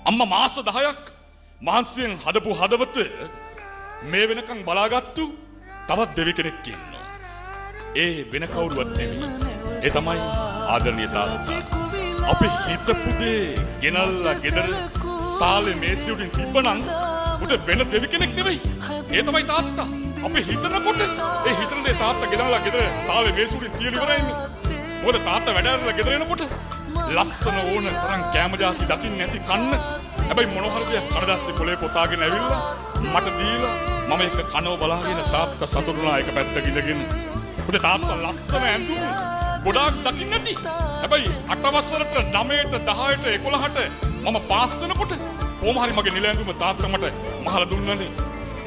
අම්මා මාස 10ක් මහන්සියෙන් හදපු හදවත මේ වෙනකන් බලාගත්තු තවත් දෙවි කෙනෙක් ඉන්නවා. ඒ වෙන කවුරුවත් නෙවෙයි. ඒ තමයි ආදරණීය තාත්තා. අපි හිතපු දේ ගෙනල්ලා ගෙදර සාලේ මේසෙ උඩින් තිබ්බනම් උට වෙන දෙවි කෙනෙක් නෙවෙයි. ඒ තමයි තාත්තා. අපි හිතනකොට ඒ හිතන දේ තාත්තා ගෙනල්ලා ගෙදර සාලේ මේසෙ උඩින් තියලා ඉවරයිනේ. මොකද තාත්තා වැඩ කරලා ගෙදර එනකොට ලස්සන ඕන තරම් කැම જાති දකින්න නැති කන්න. හැබැයි මොන හරි දෙයක් කඩදාසිය පොලේ පොතාගෙන ඇවිල්ලා මට දීලා මම එක කනව බලාගෙන තාත්තා සතුටුනා එක පැත්තක ඉඳගෙන. උදේ තාත්තා ලස්සන ඇඳුම් ගොඩාක් දකින්න නැති. හැබැයි 8 වසරට 9ට 10ට 11ට මම පාස් වෙනකොට කොහොම හරි මගේ නිල ඇඳුම තාත්තා මට මහලා දුන්නනේ.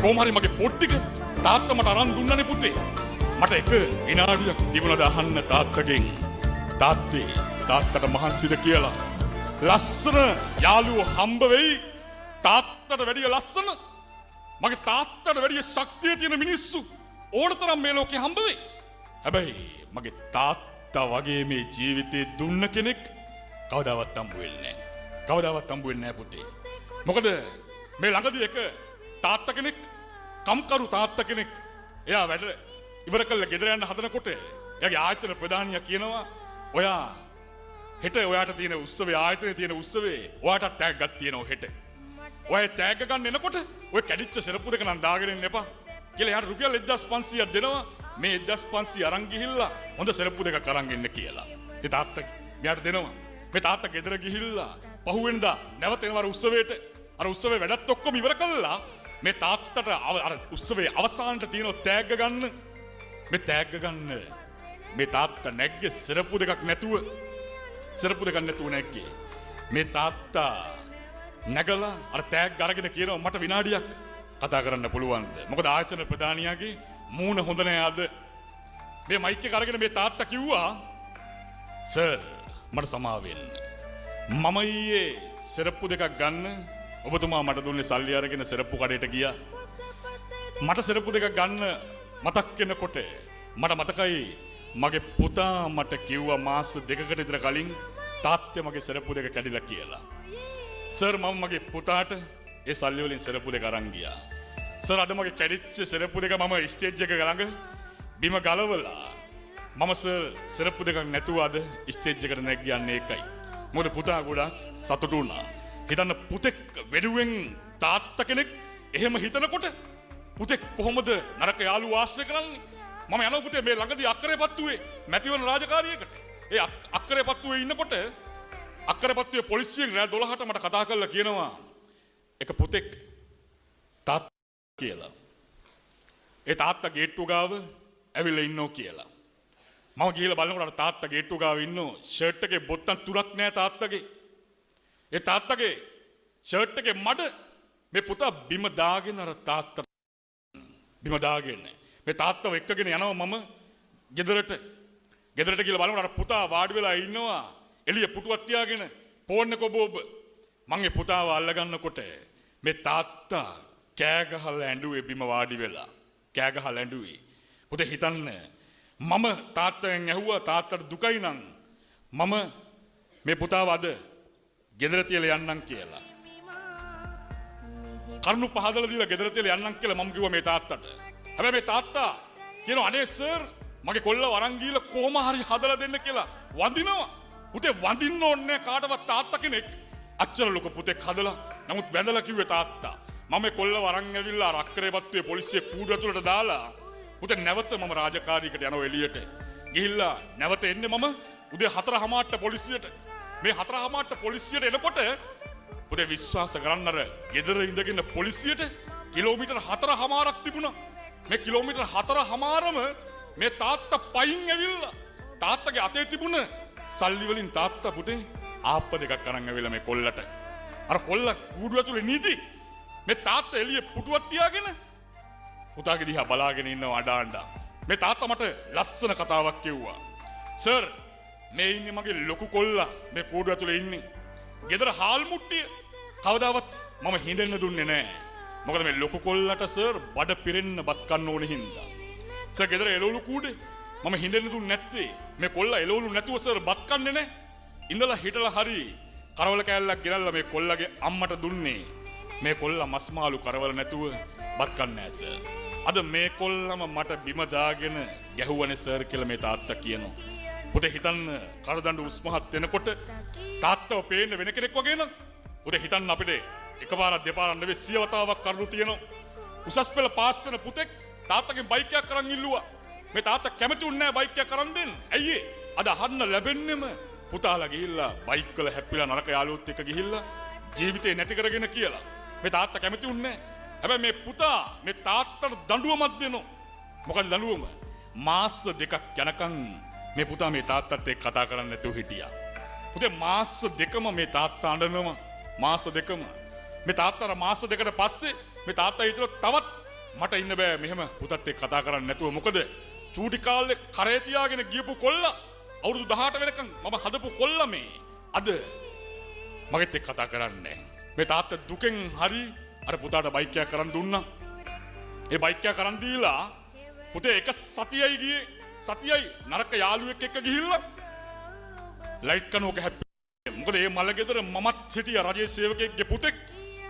කොහොම හරි මගේ පොත් ටික තාත්තා මට අරන් දුන්නනේ පුතේ. මට එක විනාඩියක් තිබුණාද අහන්න තාත්තගෙන්. තාත්තට මහන්සිද කියලා. ලස්සන යාළුවෝ හම්බ වෙයි. තාත්තට වැඩිය ලස්සන මගේ තාත්තට වැඩිය ශක්තිය තියෙන මිනිස්සු ඕනතරම් මේ ලෝකේ හම්බ වෙයි. හැබැයි මගේ තාත්තා වගේ මේ ජීවිතේ දුන්න කෙනෙක් කවදාවත් හම්බ වෙන්නේ නැහැ. කවදාවත් හම්බ වෙන්නේ නැහැ පුතේ. මොකද මේ ළඟදී එක තාත්තා කෙනෙක් කම්කරු තාත්තා කෙනෙක් එයා වැඩ ඉවර කළා ගෙදර යන්න හදනකොට එයාගේ ආයතන ප්‍රධානියා කියනවා ඔයා හෙට ඔයාට තියෙන උත්සවයේ ආයතනයේ තියෙන උත්සවේ ඔයාට තෑග්ගක් තියෙනවා හෙට. ඔය තෑග්ග ගන්න එනකොට ඔය කැඩිච්ච සෙරප්පු දෙක නම් දාගෙන ඉන්න එපා කියලා එයාට රුපියල් 1500ක් දෙනවා. මේ 1500 අරන් ගිහිල්ලා හොඳ සෙරප්පු දෙකක් අරන් එන්න කියලා. ඒ තාත්තා මෙයාට දෙනවා. මේ තාත්තා ගෙදර ගිහිල්ලා පහුවෙන්දා නැවත එනවා උත්සවයට. අර උත්සවේ වැඩත් ඔක්කොම ඉවර කළා. මේ තාත්තට අර උත්සවේ අවසානට තියෙන තෑග්ග ගන්න. මේ තෑග්ග ගන්න මේ තාත්තා නැග්ගේ සෙරප්පු දෙකක් නැතුව. සෙරප්පු දෙකක් නැතුව නැග්ගේ. මේ තාත්තා නැගලා අර තෑග්ග අරගෙන කියනවා මට විනාඩියක් කතා කරන්න පුළුවන්ද? මොකද ආයතන ප්‍රධානියාගේ මූණ හොඳ නෑ අද. මේ මයික් එක අරගෙන මේ තාත්තා කිව්වා සර් මට සමාව වෙන්න. මම ඊයේ සෙරප්පු දෙකක් ගන්න ඔබතුමා මට දුන්නේ සල්ලි අරගෙන සෙරප්පු කඩේට ගියා. මට සෙරප්පු දෙකක් ගන්න මතක් වෙනකොට මට මතකයි මගේ පුතා මට කිව්වා මාස දෙකකට විතර කලින් තාත්තේ මගේ සෙරප්පු දෙක කැඩිලා කියලා. සර් මම මගේ පුතාට ඒ සල්ලි වලින් සෙරප්පු දෙක අරන් ගියා. සර් අද මගේ කැඩිච්ච සෙරප්පු දෙක මම ස්ටේජ් එක ළඟ බිම ගලවලා මම සර් සෙරප්පු දෙකක් නැතුව අද ස්ටේජ් එකට නැග්ගන්නේ ඒකයි. මොකද පුතා ගොඩක් සතුටු වුණා. හිතන්න පුතෙක් වෙනුවෙන් තාත්තා කෙනෙක් එහෙම හිතනකොට පුතෙක් කොහොමද නරක යාළුවෝ ආශ්‍රය කරන්නේ? මම යනවා පුතේ මේ ළඟදී අක්කරේපත්තුවේ මැතිවරණ රාජකාරියකට. ඒ අක්කරේපත්තුවේ ඉන්නකොට අක්කරේපත්තුවේ පොලිසියෙන් රෑ 12ට මට කතා කරලා කියනවා එක පුතෙක් තාත්තා කියලා. ඒ තාත්තා ගේට්ටුව ගාව ඇවිල්ලා ඉන්නෝ කියලා. මම ගිහලා බලනකොට තාත්තා ගේට්ටුව ගාව ඉන්නෝ ෂර්ට් එකේ බොත්තම් තුනක් නැහැ තාත්තගේ. ඒ තාත්තගේ ෂර්ට් එකේ මඩ මේ පුතා බිම දාගෙන අර තාත්තා බිම දාගෙන මේ තාත්තව එක්කගෙන යනවා මම ගෙදරට ගිහලා බලනකොට අර පුතා වාඩි වෙලා ඉන්නවා එළිය පුටුවක් තියාගෙන ෆෝන් එක ඔබ මම ඒ පුතාව අල්ලගන්නකොට මේ තාත්තා කෑ ගහලා ඇඬුවේ බිම වාඩි වෙලා කෑ ගහලා ඇඬුවේ. පුතේ හිතන්න මම තාත්තගෙන් ඇහුවා තාත්තට දුකයි නම් මම මේ පුතාව අද ගෙදර තියලා යන්නම් කියලා. කරුණු පහදලා දීලා ගෙදර තියලා යන්නම් කියලා මම කිව්වා මේ තාත්තට. හැබැයි මේ තාත්තා කියනවා අනේ සර් මගේ කොල්ලව අරන් ගිහලා කොහොම හරි හදලා දෙන්න කියලා වඳිනවා. පුතේ වඳින්න ඕනේ කාටවත් තාත්තා කෙනෙක්. අච්චර ලොකු පුතෙක් හදලා නමුත් වැඳලා කිව්වේ තාත්තා මම මේ කොල්ලව අරන් ඇවිල්ලා අක්කරේපත්තුවේ පොලිසිය කූඩු ඇතුළට දාලා පුතේ නැවත මම රාජකාරියකට යනවා එළියට. ගිහිල්ලා නැවත එන්නේ මම උදේ 4:00ට පොලිසියට. මේ 4:00ට පොලිසියට එනකොට පුතේ විශ්වාස කරන්න අර ගෙදර ඉඳගෙන පොලිසියට කිලෝමීටර් 4:00ක් තිබුණා. මේ කිලෝමීටර් 4:00ම මේ තාත්තා පයින් ඇවිල්ලා තාත්තගේ අතේ තිබුණ සල්ලි වලින් තාත්තා පුතේ ආප්ප දෙකක් අරන් ඇවිල්ලා මේ කොල්ලට. අර කොල්ල කූඩු ඇතුලේ නිදි. මේ තාත්තා එළියේ පුටුවක් තියාගෙන පුතාගේ දිහා බලාගෙන ඉන්නව අඬ. මේ තාත්තා මට ලස්සන කතාවක් කිව්වා. සර් මේ ඉන්නේ මගේ ලොකු කොල්ලා මේ කූඩු ඇතුලේ ඉන්නේ. ගෙදර හාල් මුට්ටිය කවදාවත් මම හින්දෙන්න දුන්නේ නැහැ. මොකද මේ ලොකු කොල්ලට සර් බඩ පිරෙන්න බත් කන්න ඕනේ හින්දා. සර් ගෙදර එළවලු කූඩේ මම හින්දෙන්න දුන්නේ නැත්තේ මේ කොල්ලා එළවලු නැතුව සර් බත් කන්නේ නැහැ. ඉඳලා හිටලා හරි කරවල කෑල්ලක් ගෙනල්ලා මේ කොල්ලගේ අම්මට දුන්නේ. මේ කොල්ලා මස් මාළු කරවල නැතුව බත් කන්නේ නැහැ සර්. අද මේ කොල්ලම මට බිම දාගෙන ගැහුවනේ සර් කියලා මේ තාත්තා කියනවා. පුතේ හිතන්න කරදඬු උස්මහත් වෙනකොට තාත්තව පේන්න වෙන කෙනෙක් වගේ නම් පුතේ හිතන්න අපිට එකපාරක් දෙපාරක් නෙවෙයි 100 වතාවක් කරුණු තියෙනවා. උසස් පෙළ පාස් වෙන පුතෙක් තාත්තගෙන් බයික් එකක් අරන් ඉල්ලුවා. මේ තාත්තා කැමති උන්නේ නැහැ බයික් එකක් අරන් දෙන්න. ඇයි ඒ? අද අහන්න ලැබෙන්නෙම පුතාලා ගිහිල්ලා බයික් වල හැප්පිලා නරක යාළුවොත් එක්ක ගිහිල්ලා ජීවිතේ නැති කරගෙන කියලා. මේ තාත්තා කැමති උන්නේ නැහැ. හැබැයි මේ පුතා මේ තාත්තට දඬුවමක් දෙනවා. මොකද දඬුවම? මාස දෙකක් යනකම් මේ පුතා මේ තාත්තත් එක්ක කතා කරන්නේ නැතුව හිටියා. පුතේ මාස දෙකම මේ තාත්තා අඬනවා. මාස දෙකම. මේ තාත්තාට මාස දෙකට පස්සේ මේ තාත්තා හිතුවා තවත් මට ඉන්න බෑ මෙහෙම පුතත් එක්ක කතා කරන්නේ නැතුව. මොකද චූටි කාලේ කරේ තියාගෙන ගියපු කොල්ලා අවුරුදු 18 වෙනකන් මම හදපු කොල්ලා මේ අද මගෙත් එක්ක කතා කරන්නේ. මේ තාත්තා දුකෙන් හරි අර පුතාට බයික් එකක් කරන් දුන්නා. ඒ බයික් එක කරන් දීලා පුතේ එක සතියයි ගියේ. සතියයි නරක යාළුවෙක් එක්ක ගිහිල්ලා ලයිට් කනෝක හැප්පි. මොකද මේ මල ගෙදර මමත් හිටියා රජයේ සේවකයෙක්ගේ පුතෙක්.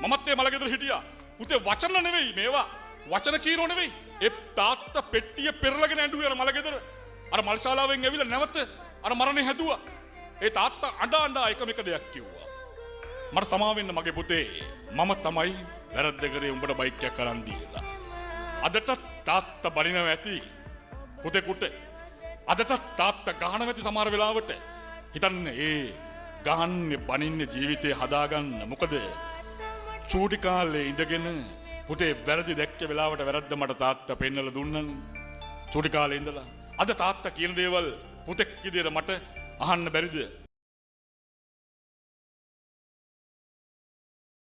මමත් මේ මල ගෙදර හිටියා. පුතේ වචන නෙවෙයි මේවා. වචන කියනෝ නෙවෙයි. ඒ තාත්තා පෙට්ටිය පෙරලගෙන ඇඬුවේ අර මල ගෙදර. අර මල් ශාලාවෙන් ඇවිල්ලා නැවත අර මරණේ හැදුවා. ඒ තාත්තා අඬ එකම එක දෙයක් කිව්වා. මට සමා වෙන්න මගේ පුතේ. මම තමයි වැරද්ද කරේ උඹට බයික් එකක් අරන් දීලා. අදට තාත්තා බනිනවා ඇති. පුතේකුට අදට තාත්තා ගහනවා ඇති සමහර වෙලාවට. හිතන්න ඒ ගහන්නේ බනින්නේ ජීවිතේ හදාගන්න. මොකද චූටි කාලේ ඉඳගෙන පුතේ වැරදි දැක්ක වෙලාවට වැරද්ද මට තාත්තා පෙන්නලා දුන්නනේ. චූටි කාලේ ඉඳලා අද තාත්තා කියන දේවල් පුතෙක් විදියට මට අහන්න බැරිද?